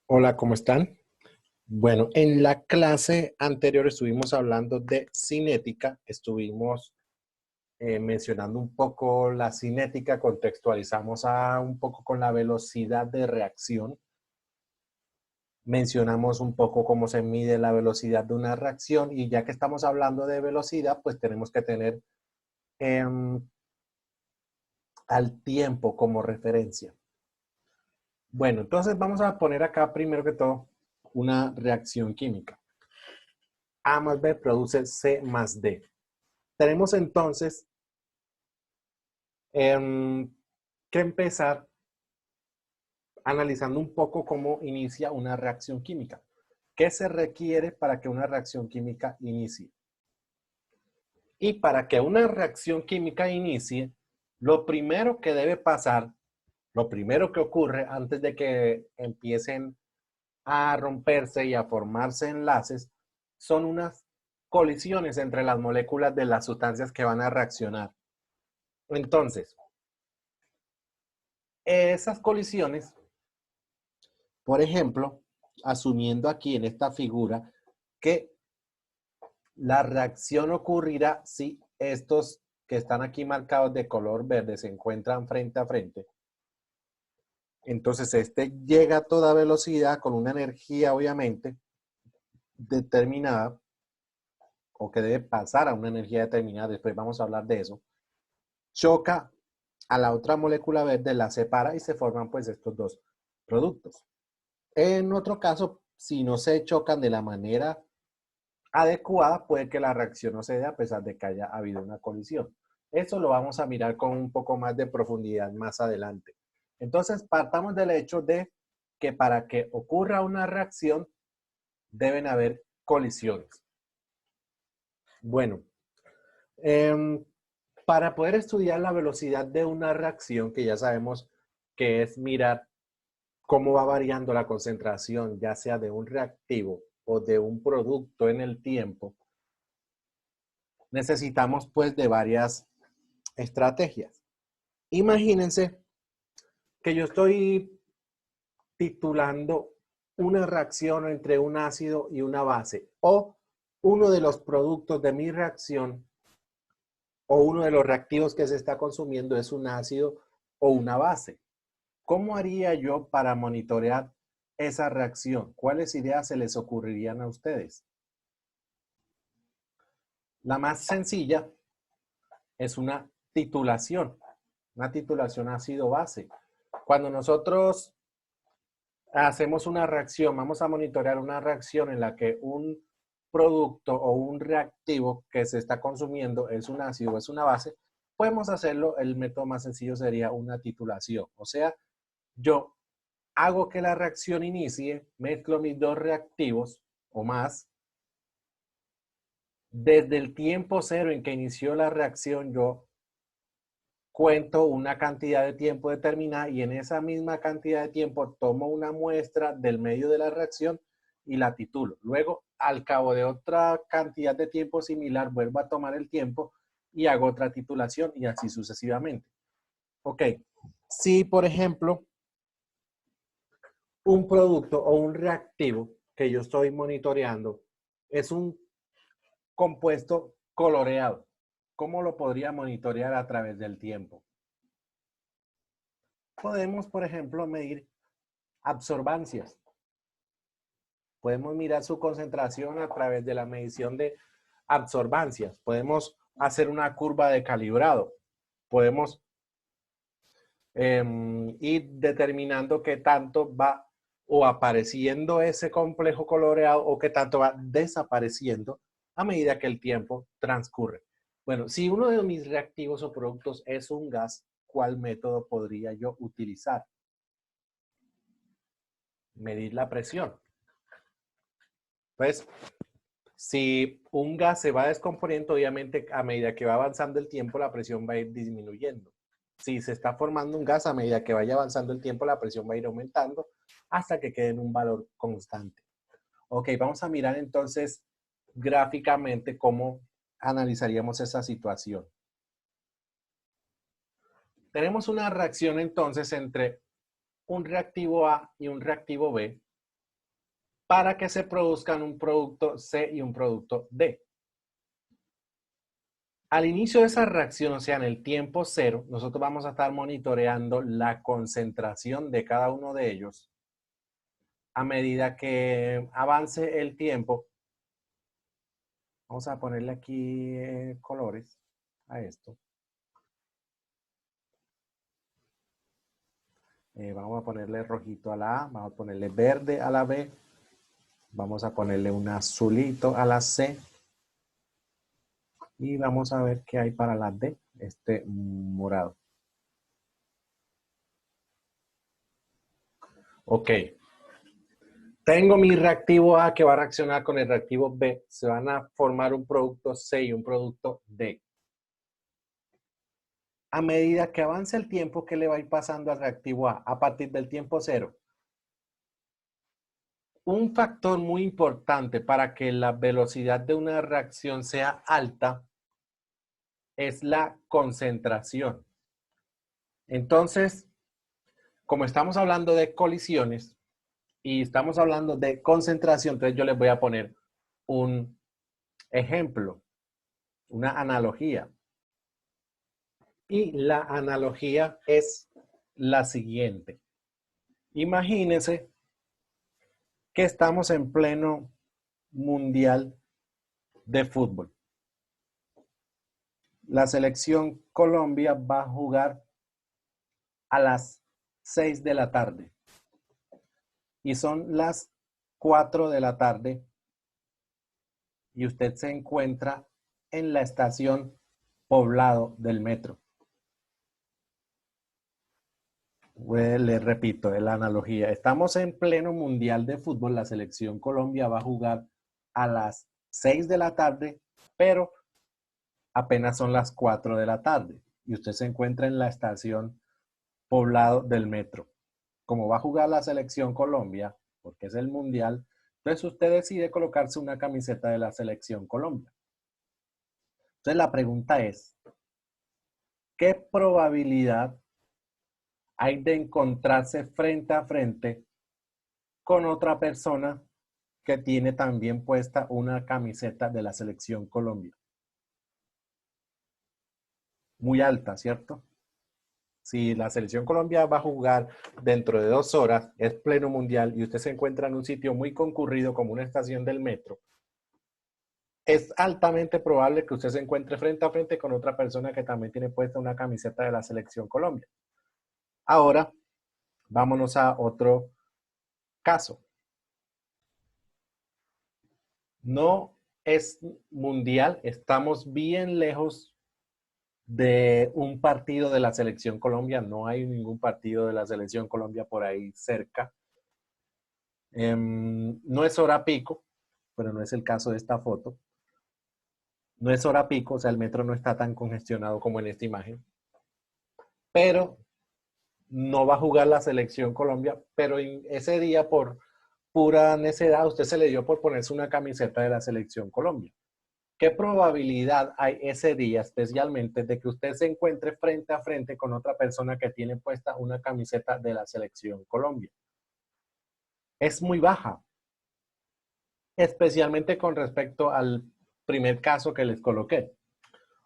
Hola, ¿cómo están? Bueno, en la clase anterior estuvimos hablando de cinética, estuvimos mencionando un poco la cinética, contextualizamos un poco con la velocidad de reacción, mencionamos un poco cómo se mide la velocidad de una reacción y ya que estamos hablando de velocidad, pues tenemos que tener em, al tiempo como referencia. Bueno, entonces vamos a poner acá primero que todo una reacción química. A más B produce C más D. Tenemos entonces que empezar analizando un poco cómo inicia una reacción química. ¿Qué se requiere para que una reacción química inicie? Y para que una reacción química inicie, lo primero que debe pasar, lo primero que ocurre antes de que empiecen a romperse y a formarse enlaces, son unas colisiones entre las moléculas de las sustancias que van a reaccionar. Entonces, esas colisiones, por ejemplo, asumiendo aquí en esta figura que la reacción ocurrirá si estos que están aquí marcados de color verde se encuentran frente a frente. Entonces este llega a toda velocidad con una energía obviamente determinada o que debe pasar a una energía determinada, después vamos a hablar de eso, choca a la otra molécula verde, la separa y se forman pues estos dos productos. En otro caso, si no se chocan de la manera adecuada, puede que la reacción no se dé a pesar de que haya habido una colisión. Eso lo vamos a mirar con un poco más de profundidad más adelante. Entonces, partamos del hecho de que para que ocurra una reacción deben haber colisiones. Bueno, eh, para poder estudiar la velocidad de una reacción, que ya sabemos que es mirar cómo va variando la concentración, ya sea de un reactivo o de un producto en el tiempo, necesitamos pues de varias estrategias. Imagínense que yo estoy titulando una reacción entre un ácido y una base o uno de los productos de mi reacción o uno de los reactivos que se está consumiendo es un ácido o una base. ¿Cómo haría yo para monitorear esa reacción? ¿Cuáles ideas se les ocurrirían a ustedes? La más sencilla es una titulación ácido-base. Cuando nosotros hacemos una reacción, vamos a monitorear una reacción en la que un producto o un reactivo que se está consumiendo es un ácido o es una base, podemos hacerlo, el método más sencillo sería una titulación. O sea, yo hago que la reacción inicie, mezclo mis dos reactivos o más. Desde el tiempo cero en que inició la reacción, yo cuento una cantidad de tiempo determinada y en esa misma cantidad de tiempo tomo una muestra del medio de la reacción y la titulo. Luego, al cabo de otra cantidad de tiempo similar, vuelvo a tomar el tiempo y hago otra titulación y así sucesivamente. Ok, si por ejemplo un producto o un reactivo que yo estoy monitoreando es un compuesto coloreado, ¿cómo lo podría monitorear a través del tiempo? Podemos, por ejemplo, medir absorbancias. Podemos mirar su concentración a través de la medición de absorbancias. Podemos hacer una curva de calibrado. Podemos ir determinando qué tanto va o apareciendo ese complejo coloreado o qué tanto va desapareciendo a medida que el tiempo transcurre. Bueno, si uno de mis reactivos o productos es un gas, ¿cuál método podría yo utilizar? Medir la presión. Pues si un gas se va descomponiendo, obviamente a medida que va avanzando el tiempo, la presión va a ir disminuyendo. Si se está formando un gas, a medida que vaya avanzando el tiempo, la presión va a ir aumentando hasta que quede en un valor constante. Ok, vamos a mirar entonces gráficamente cómo analizaríamos esa situación. Tenemos una reacción entonces entre un reactivo A y un reactivo B. para que se produzcan un producto C y un producto D. Al inicio de esa reacción, o sea, en el tiempo cero, nosotros vamos a estar monitoreando la concentración de cada uno de ellos. A medida que avance el tiempo, vamos a ponerle aquí colores a esto. Vamos a ponerle rojito a la A, vamos a ponerle verde a la B, vamos a ponerle un azulito a la C y vamos a ver qué hay para la D, este morado. Ok. Tengo mi reactivo A que va a reaccionar con el reactivo B. Se van a formar un producto C y un producto D. A medida que avance el tiempo, ¿qué le va a ir pasando al reactivo A partir del tiempo cero? Un factor muy importante para que la velocidad de una reacción sea alta es la concentración. Entonces, como estamos hablando de colisiones y estamos hablando de concentración, entonces yo les voy a poner un ejemplo, una analogía. Y la analogía es la siguiente. Imagínense que estamos en pleno mundial de fútbol. La selección Colombia va a jugar a las 6 de la tarde. Y son las 4 de la tarde. Y usted se encuentra en la estación Poblado del metro. Le repito, la analogía. Estamos en pleno mundial de fútbol. La selección Colombia va a jugar a las 6 de la tarde, pero apenas son las 4 de la tarde. Y usted se encuentra en la estación Poblado del metro. Como va a jugar la selección Colombia, porque es el mundial, entonces usted decide colocarse una camiseta de la selección Colombia. Entonces la pregunta es, ¿qué probabilidad hay de encontrarse frente a frente con otra persona que tiene también puesta una camiseta de la selección Colombia? Muy alta, ¿cierto? Si la selección Colombia va a jugar dentro de 2 horas, es pleno mundial y usted se encuentra en un sitio muy concurrido como una estación del metro, es altamente probable que usted se encuentre frente a frente con otra persona que también tiene puesta una camiseta de la selección Colombia. Ahora, vámonos a otro caso. No es mundial, estamos bien lejos de un partido de la selección Colombia, no hay ningún partido de la selección Colombia por ahí cerca. No es hora pico, pero no es el caso de esta foto. No es hora pico, o sea, el metro no está tan congestionado como en esta imagen. Pero no va a jugar la selección Colombia, pero ese día por pura necedad usted se le dio por ponerse una camiseta de la selección Colombia. ¿Qué probabilidad hay ese día especialmente de que usted se encuentre frente a frente con otra persona que tiene puesta una camiseta de la selección Colombia? Es muy baja, especialmente con respecto al primer caso que les coloqué.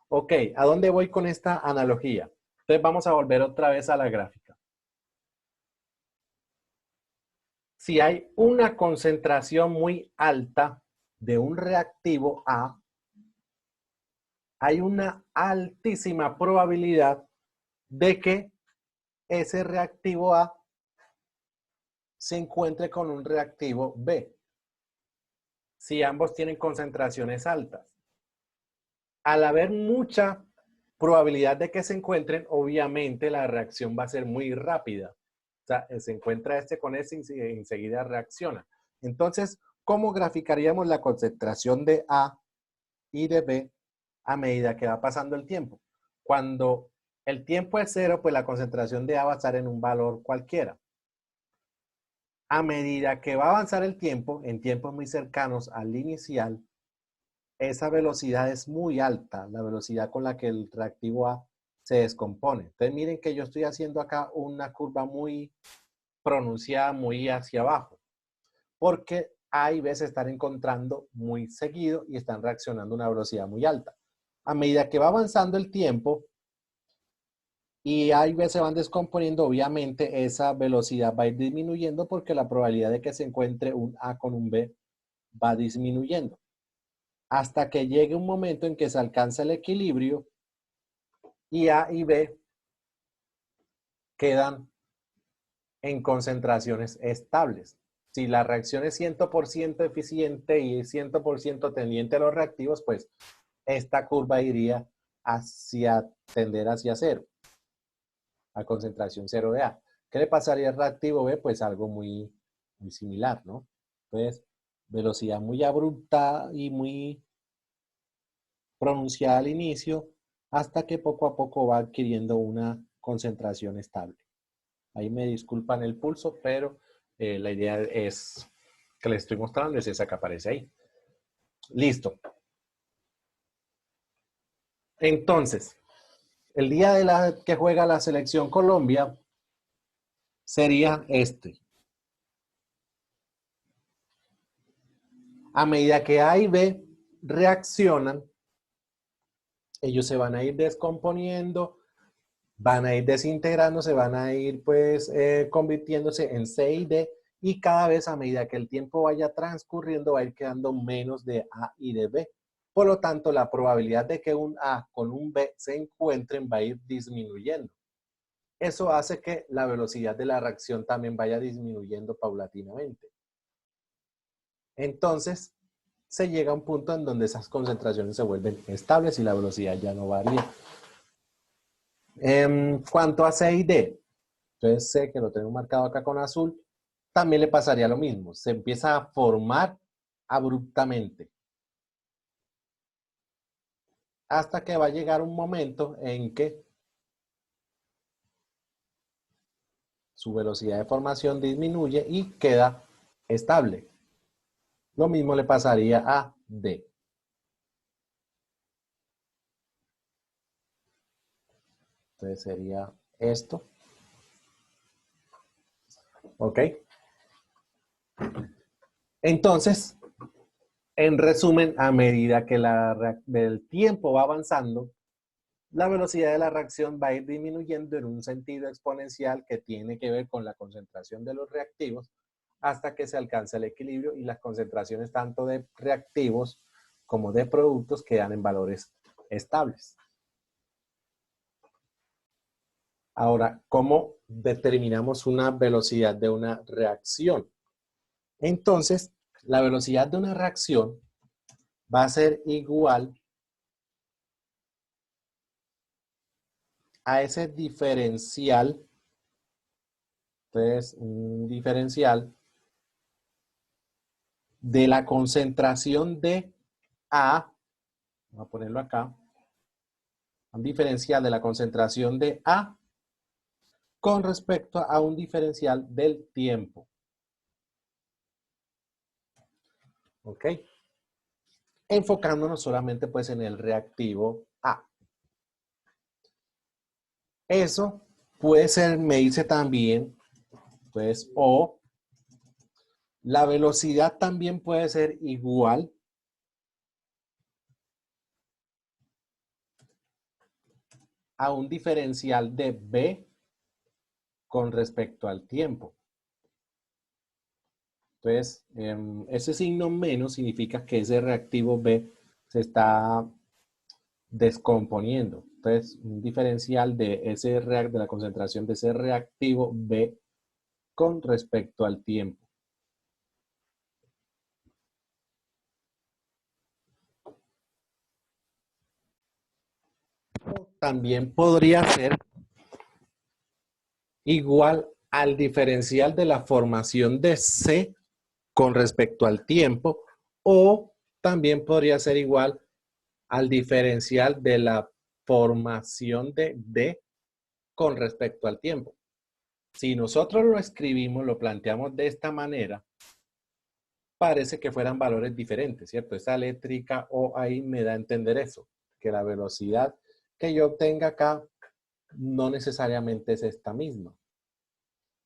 Ok, ¿a dónde voy con esta analogía? Entonces vamos a volver otra vez a la gráfica. Si hay una concentración muy alta de un reactivo A, hay una altísima probabilidad de que ese reactivo A se encuentre con un reactivo B, si ambos tienen concentraciones altas. Al haber mucha probabilidad de que se encuentren, obviamente la reacción va a ser muy rápida. O sea, se encuentra este con este y enseguida reacciona. Entonces, ¿cómo graficaríamos la concentración de A y de B a medida que va pasando el tiempo? Cuando el tiempo es 0, pues la concentración de A va a estar en un valor cualquiera. A medida que va a avanzar el tiempo, en tiempos muy cercanos al inicial, esa velocidad es muy alta, la velocidad con la que el reactivo A se descompone. Entonces miren que yo estoy haciendo acá una curva muy pronunciada, muy hacia abajo, porque A y B se están encontrando muy seguido y están reaccionando a una velocidad muy alta. A medida que va avanzando el tiempo y A y B se van descomponiendo, obviamente esa velocidad va a ir disminuyendo porque la probabilidad de que se encuentre un A con un B va disminuyendo. Hasta que llegue un momento en que se alcanza el equilibrio y A y B quedan en concentraciones estables. Si la reacción es 100% eficiente y 100% tendiente a los reactivos, pues esta curva iría tender hacia cero, a concentración cero de A. ¿Qué le pasaría al reactivo B? Pues algo muy similar, ¿no? Pues velocidad muy abrupta y muy pronunciada al inicio, hasta que poco a poco va adquiriendo una concentración estable. Ahí me disculpan el pulso, pero la idea es que les estoy mostrando es esa que aparece ahí. Listo. Entonces, el día que juega la selección Colombia sería este. A medida que A y B reaccionan, ellos se van a ir descomponiendo, van a ir desintegrándose, van a ir pues convirtiéndose en C y D, y cada vez a medida que el tiempo vaya transcurriendo va a ir quedando menos de A y de B. Por lo tanto, la probabilidad de que un A con un B se encuentren va a ir disminuyendo. Eso hace que la velocidad de la reacción también vaya disminuyendo paulatinamente. Entonces, se llega a un punto en donde esas concentraciones se vuelven estables y la velocidad ya no varía. En cuanto a C y D, entonces C, que lo tengo marcado acá con azul, también le pasaría lo mismo. Se empieza a formar abruptamente. Hasta que va a llegar un momento en que su velocidad de formación disminuye y queda estable. Lo mismo le pasaría a D. Entonces sería esto. ¿Ok? Entonces, en resumen, a medida que el tiempo va avanzando, la velocidad de la reacción va a ir disminuyendo en un sentido exponencial que tiene que ver con la concentración de los reactivos hasta que se alcanza el equilibrio y las concentraciones tanto de reactivos como de productos quedan en valores estables. Ahora, ¿cómo determinamos una velocidad de una reacción? Entonces, la velocidad de una reacción va a ser igual a ese diferencial. Entonces, un diferencial de la concentración de A, vamos a ponerlo acá, un diferencial de la concentración de A con respecto a un diferencial del tiempo. ¿Ok? Enfocándonos solamente pues en el reactivo A. Eso puede ser, me dice también, pues, o la velocidad también puede ser igual a un diferencial de B con respecto al tiempo. Entonces, ese signo menos significa que ese reactivo B se está descomponiendo. Entonces, un diferencial de de la concentración de ese reactivo B con respecto al tiempo. También podría ser igual al diferencial de la formación de C con respecto al tiempo, o también podría ser igual al diferencial de la formación de D con respecto al tiempo. Si nosotros lo escribimos, lo planteamos de esta manera, parece que fueran valores diferentes, ¿cierto? Esa eléctrica O ahí me da a entender eso, que la velocidad que yo obtenga acá no necesariamente es esta misma.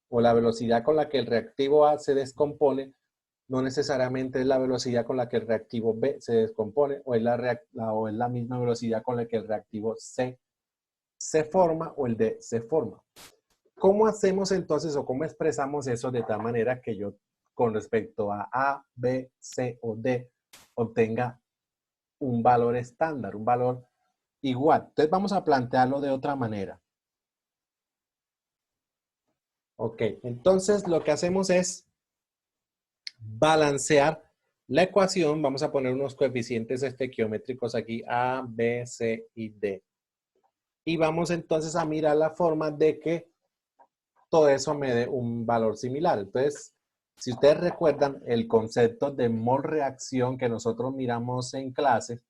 O la velocidad con la que el reactivo A se descompone no necesariamente es la velocidad con la que el reactivo B se descompone o es la misma velocidad con la que el reactivo C se forma o el D se forma. ¿Cómo hacemos entonces o cómo expresamos eso de tal manera que yo con respecto a, B, C o D obtenga un valor estándar, un valor igual? Entonces vamos a plantearlo de otra manera. Ok, entonces lo que hacemos es balancear la ecuación. Vamos a poner unos coeficientes estequiométricos aquí, A, B, C y D. Y vamos entonces a mirar la forma de que todo eso me dé un valor similar. Entonces, si ustedes recuerdan el concepto de mol-reacción que nosotros miramos en clase,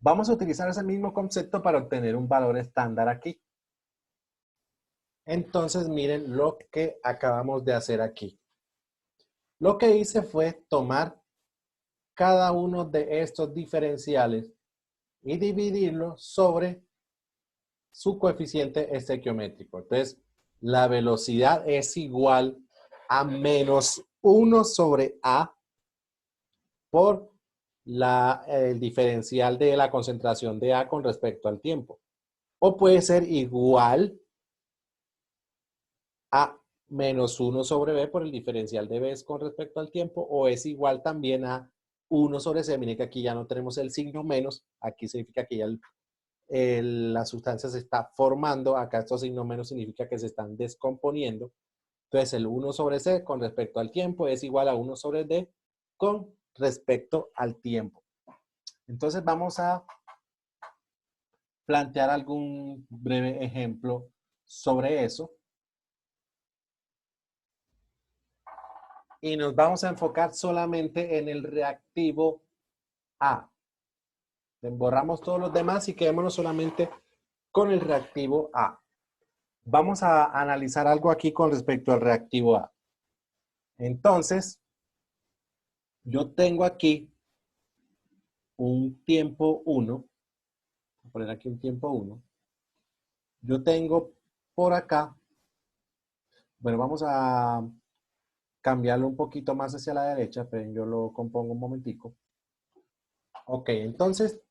vamos a utilizar ese mismo concepto para obtener un valor estándar aquí. Entonces, miren lo que acabamos de hacer aquí. Lo que hice fue tomar cada uno de estos diferenciales y dividirlo sobre su coeficiente estequiométrico. Entonces, la velocidad es igual a menos 1 sobre A por el diferencial de la concentración de A con respecto al tiempo. O puede ser igual a menos 1 sobre B por el diferencial de B con respecto al tiempo, o es igual también a 1 sobre C. Miren que aquí ya no tenemos el signo menos, aquí significa que ya la sustancia se está formando, acá estos signos menos significa que se están descomponiendo. Entonces el 1 sobre C con respecto al tiempo es igual a 1 sobre D con respecto al tiempo. Entonces vamos a plantear algún breve ejemplo sobre eso. Y nos vamos a enfocar solamente en el reactivo A. Borramos todos los demás y quedémonos solamente con el reactivo A. Vamos a analizar algo aquí con respecto al reactivo A. Entonces, yo tengo aquí un tiempo 1. Voy a poner aquí un tiempo 1. Yo tengo por acá, bueno, vamos a cambiarlo un poquito más hacia la derecha, pero yo lo compongo un momentico. Ok, entonces,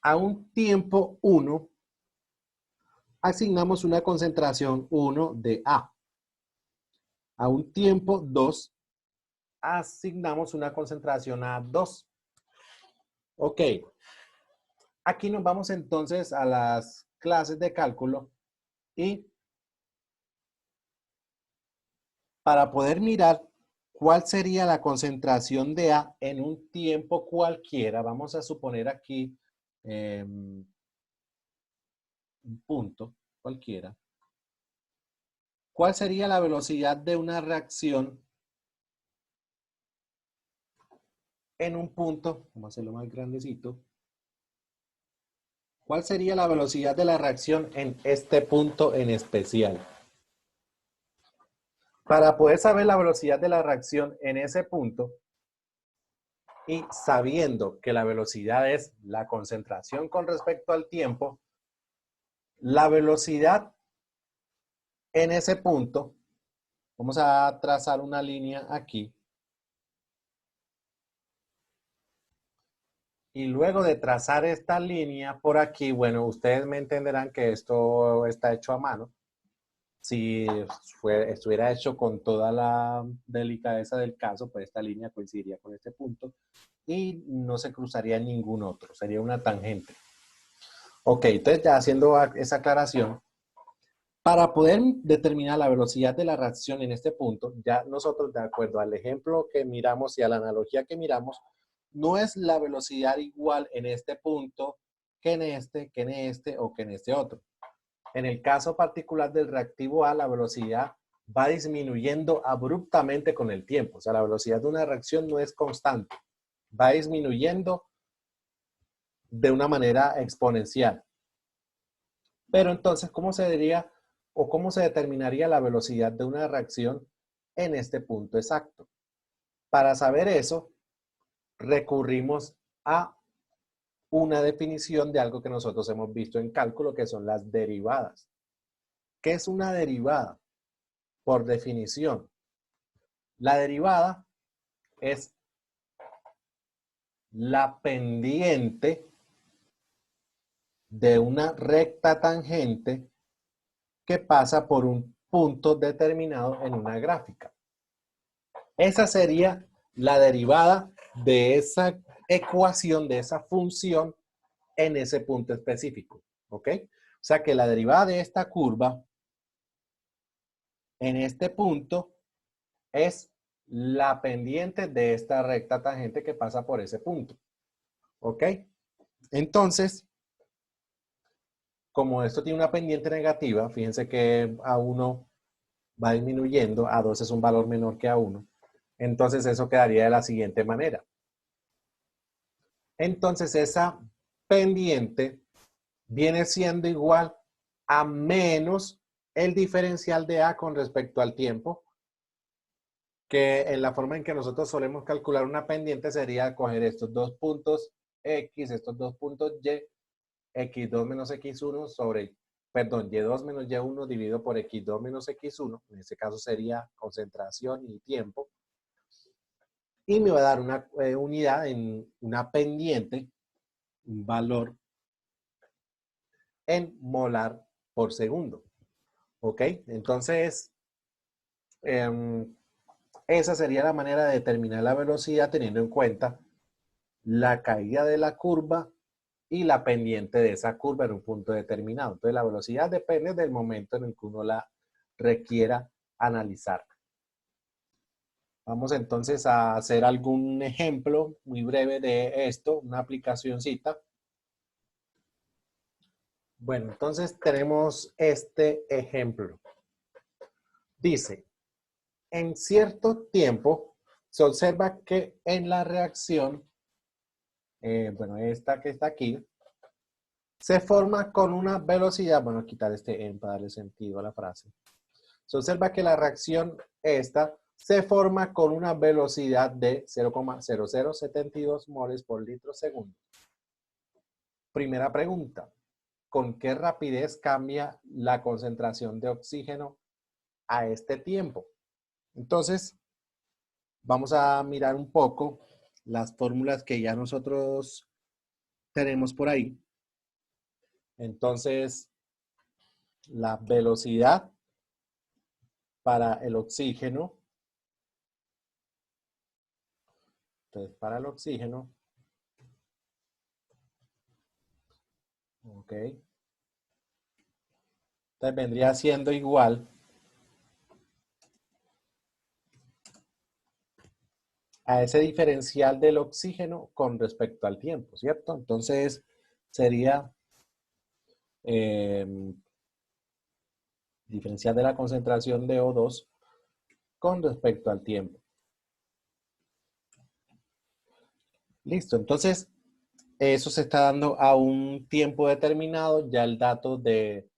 a un tiempo 1, asignamos una concentración 1 de A. A un tiempo 2, asignamos una concentración A2. Ok, aquí nos vamos entonces a las clases de cálculo y para poder mirar cuál sería la concentración de A en un tiempo cualquiera, vamos a suponer aquí un punto cualquiera. ¿Cuál sería la velocidad de una reacción en un punto? Vamos a hacerlo más grandecito. ¿Cuál sería la velocidad de la reacción en este punto en especial? Para poder saber la velocidad de la reacción en ese punto y sabiendo que la velocidad es la concentración con respecto al tiempo, la velocidad en ese punto, vamos a trazar una línea aquí. Y luego de trazar esta línea por aquí, bueno, ustedes me entenderán que esto está hecho a mano. Si estuviera hecho con toda la delicadeza del caso, pues esta línea coincidiría con este punto y no se cruzaría ningún otro, sería una tangente. Ok, entonces ya haciendo esa aclaración, para poder determinar la velocidad de la reacción en este punto, ya nosotros, de acuerdo al ejemplo que miramos y a la analogía que miramos, no es la velocidad igual en este punto que en este o que en este otro. En el caso particular del reactivo A, la velocidad va disminuyendo abruptamente con el tiempo. O sea, la velocidad de una reacción no es constante. Va disminuyendo de una manera exponencial. Pero entonces, ¿cómo se diría o cómo se determinaría la velocidad de una reacción en este punto exacto? Para saber eso, recurrimos a una definición de algo que nosotros hemos visto en cálculo, que son las derivadas. ¿Qué es una derivada? Por definición, la derivada es la pendiente de una recta tangente que pasa por un punto determinado en una gráfica. Esa sería la derivada de esa ecuación, de esa función en ese punto específico. ¿Ok? O sea que la derivada de esta curva en este punto es la pendiente de esta recta tangente que pasa por ese punto. ¿Ok? Entonces, como esto tiene una pendiente negativa, fíjense que A1 va disminuyendo, A2 es un valor menor que A1. Entonces eso quedaría de la siguiente manera. Entonces esa pendiente viene siendo igual a menos el diferencial de A con respecto al tiempo, que en la forma en que nosotros solemos calcular una pendiente sería coger estos dos puntos X, estos dos puntos Y, X2 menos X1 sobre, perdón, Y2 menos Y1 dividido por X2 menos X1, en este caso sería concentración y tiempo, y me va a dar una unidad en una pendiente, un valor en molar por segundo. ¿Ok? Entonces, esa sería la manera de determinar la velocidad teniendo en cuenta la caída de la curva y la pendiente de esa curva en un punto determinado. Entonces, la velocidad depende del momento en el que uno la requiera analizar. Vamos entonces a hacer algún ejemplo muy breve de esto, una aplicacióncita. Bueno, entonces tenemos este ejemplo. Dice, en cierto tiempo se observa que en la reacción, bueno, esta que está aquí, se forma con una velocidad, bueno, quitar este en para darle sentido a la frase. Se observa que la reacción esta se forma con una velocidad de 0,0072 moles por litro segundo. Primera pregunta, ¿con qué rapidez cambia la concentración de oxígeno a este tiempo? Entonces, vamos a mirar un poco las fórmulas que ya nosotros tenemos por ahí. Entonces, la velocidad para el oxígeno. Entonces, para el oxígeno. Ok. Entonces, vendría siendo igual a ese diferencial del oxígeno con respecto al tiempo, ¿cierto? Entonces, sería diferencial de la concentración de O2 con respecto al tiempo. Listo, entonces eso se está dando a un tiempo determinado, ya el dato de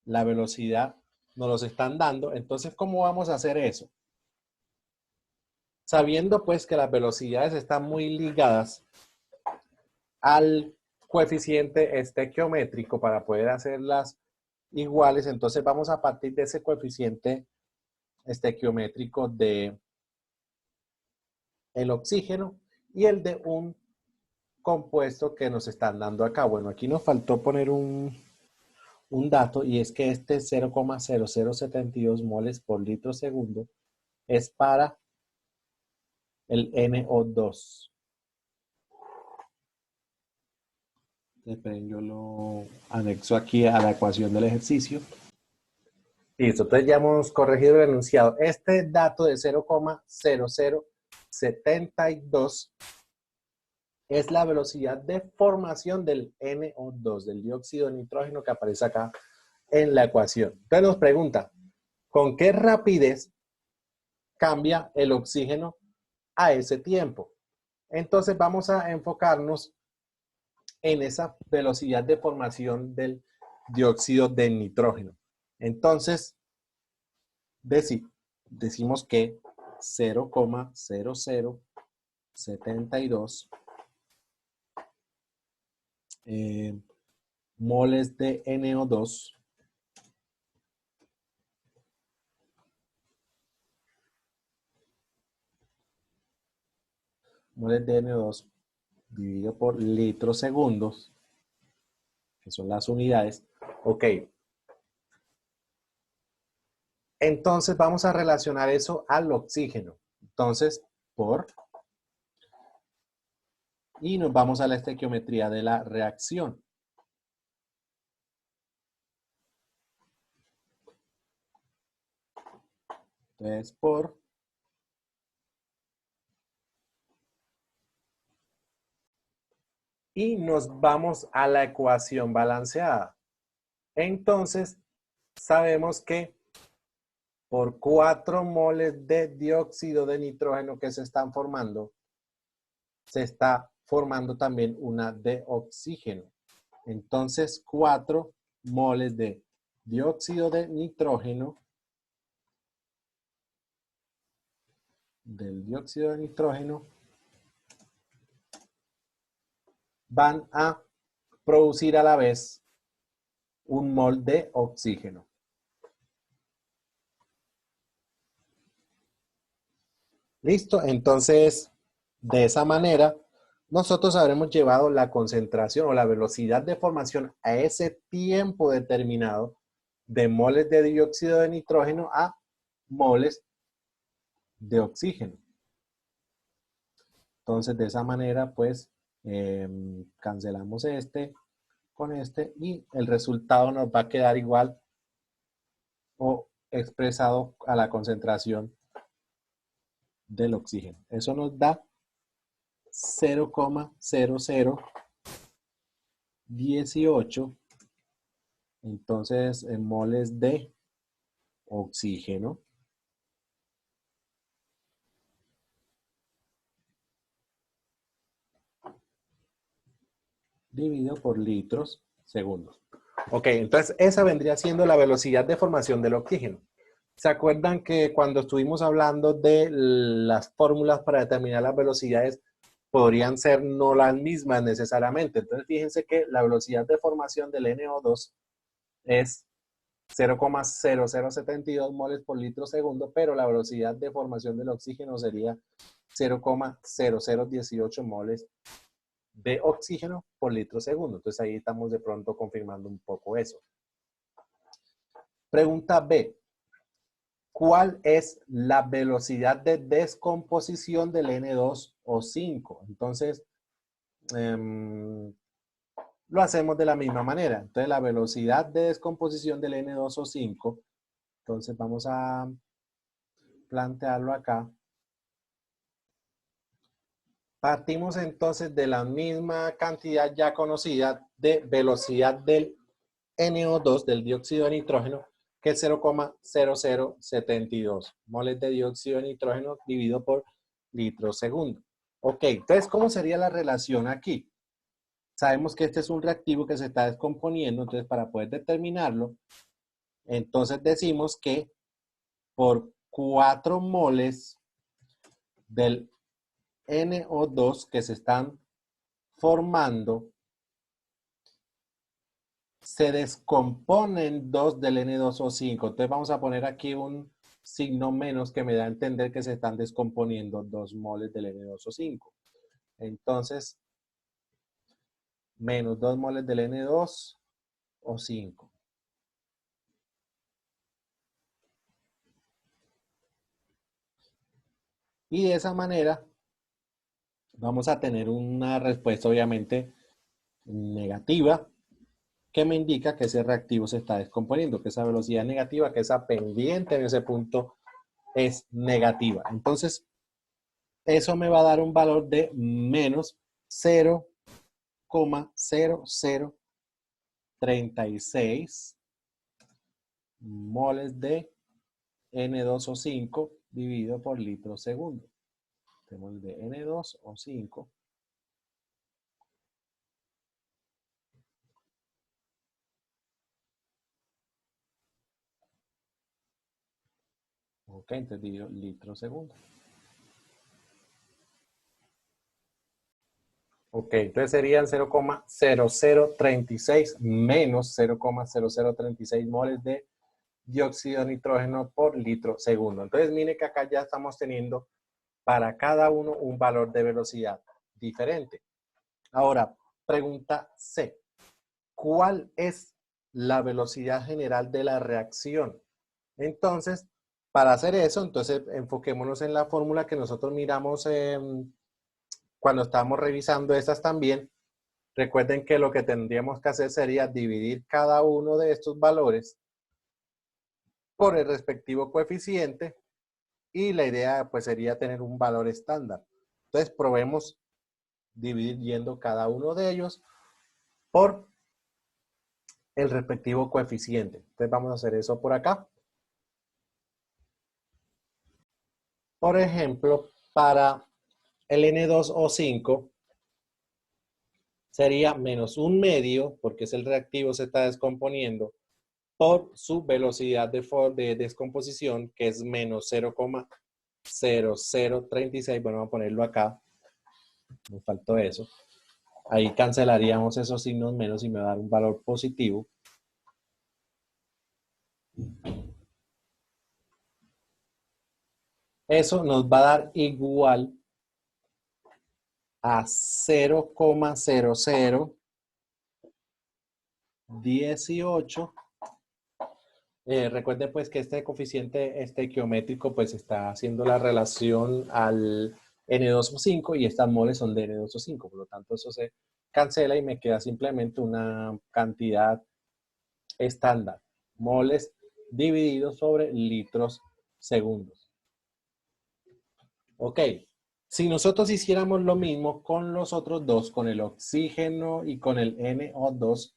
la velocidad nos los están dando. Entonces, ¿cómo vamos a hacer eso? Sabiendo pues que las velocidades están muy ligadas al coeficiente estequiométrico para poder hacerlas iguales, entonces vamos a partir de ese coeficiente estequiométrico de el oxígeno y el de un compuesto que nos están dando acá. Bueno, aquí nos faltó poner un dato y es que este 0,0072 moles por litro segundo es para el NO2. Esperen, yo lo anexo aquí a la ecuación del ejercicio. Listo, entonces ya hemos corregido el enunciado. Este dato de 0,0072 es la velocidad de formación del NO2, del dióxido de nitrógeno que aparece acá en la ecuación. Entonces nos pregunta, ¿con qué rapidez cambia el oxígeno a ese tiempo? Entonces vamos a enfocarnos en esa velocidad de formación del dióxido de nitrógeno. Entonces, decimos que 0,0072 moles de NO2 moles de N2 dividido por litros segundos, que son las unidades. Ok. Entonces vamos a relacionar eso al oxígeno. Entonces, y nos vamos a la estequiometría de la reacción. Entonces, y nos vamos a la ecuación balanceada. Entonces, sabemos que por 4 moles de dióxido de nitrógeno que se están formando, se está formando también una de oxígeno. Entonces, 4 moles de dióxido de nitrógeno, van a producir a la vez un mol de oxígeno. ¿Listo? Entonces, de esa manera, nosotros habremos llevado la concentración o la velocidad de formación a ese tiempo determinado de moles de dióxido de nitrógeno a moles de oxígeno. Entonces, de esa manera, pues, cancelamos este con este y el resultado nos va a quedar igual o expresado a la concentración del oxígeno. Eso nos da 0,0018, entonces en moles de oxígeno dividido por litros segundos. Ok, entonces esa vendría siendo la velocidad de formación del oxígeno. ¿Se acuerdan que cuando estuvimos hablando de las fórmulas para determinar las velocidades podrían ser no las mismas necesariamente? Entonces fíjense que la velocidad de formación del NO2 es 0,0072 moles por litro segundo, pero la velocidad de formación del oxígeno sería 0,0018 moles de oxígeno por litro segundo. Entonces ahí estamos de pronto confirmando un poco eso. Pregunta B. ¿Cuál es la velocidad de descomposición del N2O5? Entonces, lo hacemos de la misma manera. Entonces, la velocidad de descomposición del N2O5, entonces vamos a plantearlo acá. Partimos entonces de la misma cantidad ya conocida de velocidad del NO2, del dióxido de nitrógeno, que es 0,0072 moles de dióxido de nitrógeno dividido por litro segundo. Ok, entonces, ¿cómo sería la relación aquí? Sabemos que este es un reactivo que se está descomponiendo, entonces para poder determinarlo, entonces decimos que por 4 moles del NO2 que se están formando, se descomponen 2 del N2O5. Entonces vamos a poner aquí un signo menos que me da a entender que se están descomponiendo 2 moles del N2O5. Entonces, menos 2 moles del N2O5. Y de esa manera vamos a tener una respuesta obviamente negativa que me indica que ese reactivo se está descomponiendo, que esa velocidad negativa, que esa pendiente en ese punto es negativa. Entonces, eso me va a dar un valor de menos 0,0036 moles de N2O5 dividido por litro segundo. Tenemos de N2O5. Ok, entendido, litro segundo. Ok, entonces serían 0,0036 menos 0,0036 moles de dióxido de nitrógeno por litro segundo. Entonces, mire que acá ya estamos teniendo para cada uno un valor de velocidad diferente. Ahora, pregunta C. ¿Cuál es la velocidad general de la reacción? Entonces, para hacer eso, entonces enfoquémonos en la fórmula que nosotros miramos cuando estábamos revisando estas también. Recuerden que lo que tendríamos que hacer sería dividir cada uno de estos valores por el respectivo coeficiente y la idea pues sería tener un valor estándar. Entonces probemos dividiendo cada uno de ellos por el respectivo coeficiente. Entonces vamos a hacer eso por acá. Por ejemplo, para el N2O5 sería menos un medio, porque es el reactivo, se está descomponiendo, por su velocidad de descomposición, que es menos 0,0036. Bueno, vamos a ponerlo acá. Me faltó eso. Ahí cancelaríamos esos signos menos y me va a dar un valor positivo. Eso nos va a dar igual a 0,0018. Recuerden pues que este coeficiente estequiométrico pues está haciendo la relación al N2O5 y estas moles son de N2O5. Por lo tanto, eso se cancela y me queda simplemente una cantidad estándar. Moles divididos sobre litros segundos. Ok. Si nosotros hiciéramos lo mismo con los otros dos, con el oxígeno y con el NO2,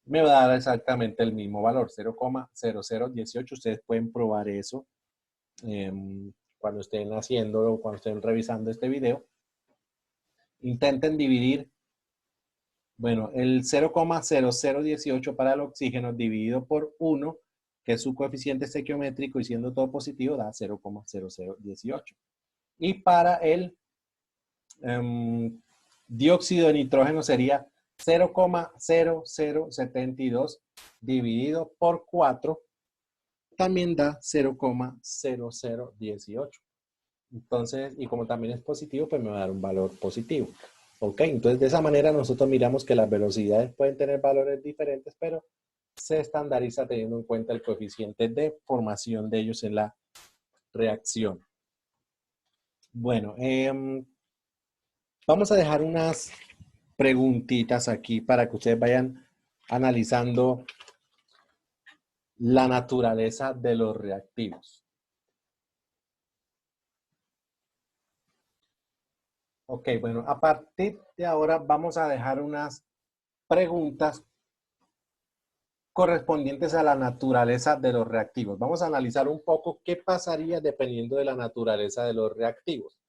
me va a dar exactamente el mismo valor, 0,0018. Ustedes pueden probar eso cuando estén haciéndolo, cuando estén revisando este video. Intenten dividir, bueno, el 0,0018 para el oxígeno dividido por 1, que es su coeficiente estequiométrico, y siendo todo positivo, da 0,0018. Y para el dióxido de nitrógeno sería 0,0072 dividido por 4, también da 0,0018. Entonces, y como también es positivo, pues me va a dar un valor positivo. Ok, entonces de esa manera nosotros miramos que las velocidades pueden tener valores diferentes, pero se estandariza teniendo en cuenta el coeficiente de formación de ellos en la reacción. Bueno, vamos a dejar unas preguntitas aquí para que ustedes vayan analizando la naturaleza de los reactivos. Ok, bueno, a partir de ahora vamos a dejar unas preguntas correspondientes a la naturaleza de los reactivos. Vamos a analizar un poco qué pasaría dependiendo de la naturaleza de los reactivos.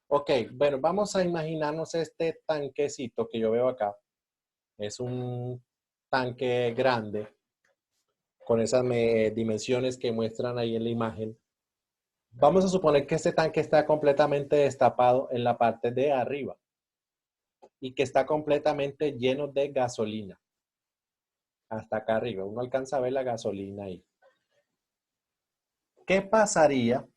Ok, bueno, vamos a imaginarnos este tanquecito que yo veo acá. Es un tanque grande con esas dimensiones que muestran ahí en la imagen. Vamos a suponer que este tanque está completamente destapado en la parte de arriba y que está completamente lleno de gasolina. Hasta acá arriba, uno alcanza a ver la gasolina ahí. ¿Qué pasaría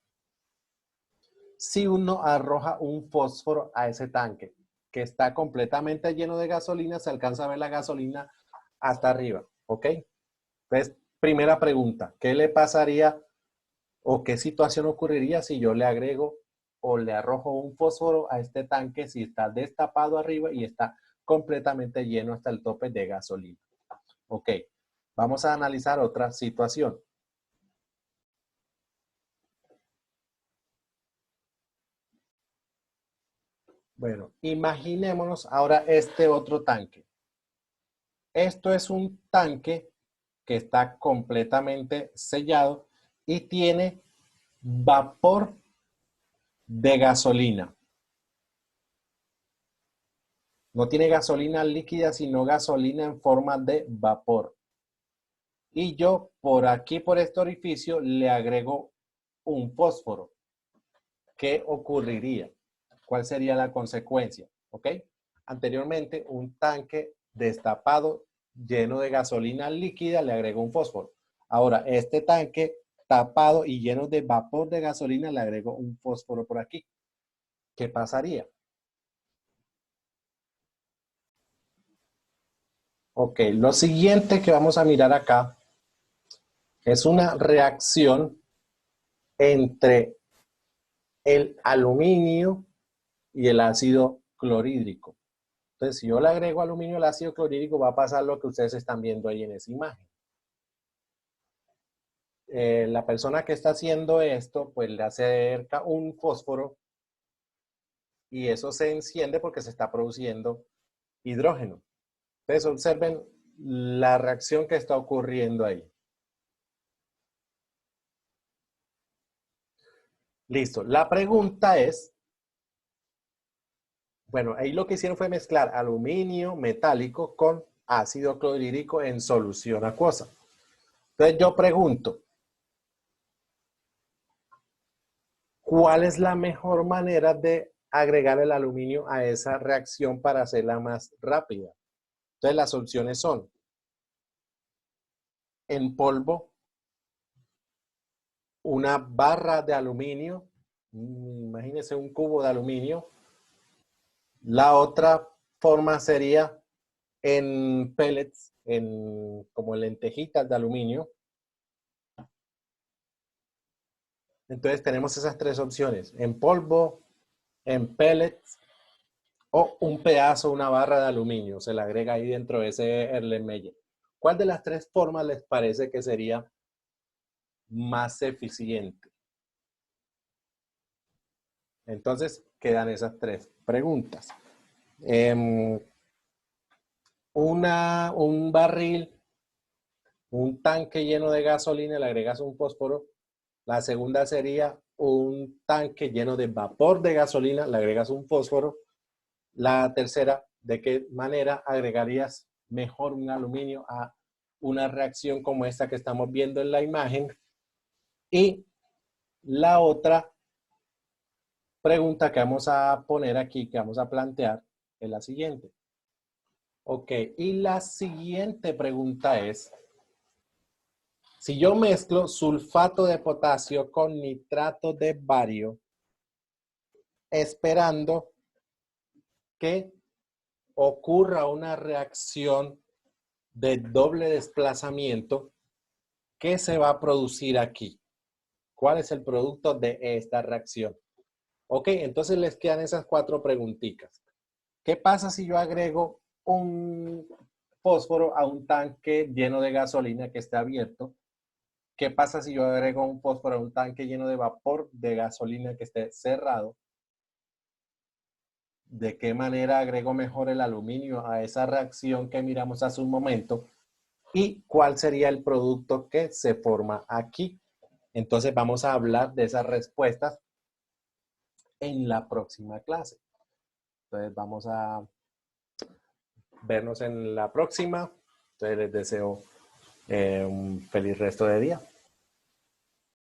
si uno arroja un fósforo a ese tanque que está completamente lleno de gasolina? Se alcanza a ver la gasolina hasta arriba, ¿ok? Entonces, primera pregunta, ¿qué le pasaría o qué situación ocurriría si yo le agrego o le arrojo un fósforo a este tanque si está destapado arriba y está completamente lleno hasta el tope de gasolina? Ok, vamos a analizar otra situación. Bueno, imaginémonos ahora este otro tanque. Esto es un tanque que está completamente sellado y tiene vapor de gasolina. No tiene gasolina líquida, sino gasolina en forma de vapor. Y yo por aquí, por este orificio, le agrego un fósforo. ¿Qué ocurriría? ¿Cuál sería la consecuencia? ¿Ok? Anteriormente, un tanque destapado lleno de gasolina líquida le agrego un fósforo. Ahora, este tanque tapado y lleno de vapor de gasolina le agrego un fósforo por aquí. ¿qué pasaría? Ok, lo siguiente que vamos a mirar acá es una reacción entre el aluminio y el ácido clorhídrico. Entonces, si yo le agrego aluminio al ácido clorhídrico, va a pasar lo que ustedes están viendo ahí en esa imagen. La persona que está haciendo esto, pues le acerca un fósforo y eso se enciende porque se está produciendo hidrógeno. Entonces, observen la reacción que está ocurriendo ahí. Listo. La pregunta es, bueno, ahí lo que hicieron fue mezclar aluminio metálico con ácido clorhídrico en solución acuosa. Entonces yo pregunto, ¿cuál es la mejor manera de agregar el aluminio a esa reacción para hacerla más rápida? Entonces las opciones son en polvo, una barra de aluminio, imagínense un cubo de aluminio. La otra forma sería en pellets, como en lentejitas de aluminio. Entonces tenemos esas tres opciones, en polvo, en pellets o un pedazo, una barra de aluminio. Se le agrega ahí dentro de ese Erlenmeyer. ¿Cuál de las tres formas les parece que sería más eficiente? Entonces quedan esas tres preguntas. Un barril, un tanque lleno de gasolina, le agregas un fósforo. La segunda sería un tanque lleno de vapor de gasolina, le agregas un fósforo. La tercera, ¿de qué manera agregarías mejor un aluminio a una reacción como esta que estamos viendo en la imagen? Y la otra pregunta que vamos a poner aquí, que vamos a plantear, es la siguiente. Ok, y la siguiente pregunta es, si yo mezclo sulfato de potasio con nitrato de bario, esperando que ocurra una reacción de doble desplazamiento, ¿qué se va a producir aquí? ¿Cuál es el producto de esta reacción? Ok, entonces les quedan esas cuatro preguntitas. ¿Qué pasa si yo agrego un fósforo a un tanque lleno de gasolina que está abierto? ¿Qué pasa si yo agrego un fósforo a un tanque lleno de vapor de gasolina que esté cerrado? ¿De qué manera agrego mejor el aluminio a esa reacción que miramos hace un momento? ¿Y cuál sería el producto que se forma aquí? Entonces vamos a hablar de esas respuestas en la próxima clase. Entonces vamos a vernos en la próxima. Entonces les deseo un feliz resto de día.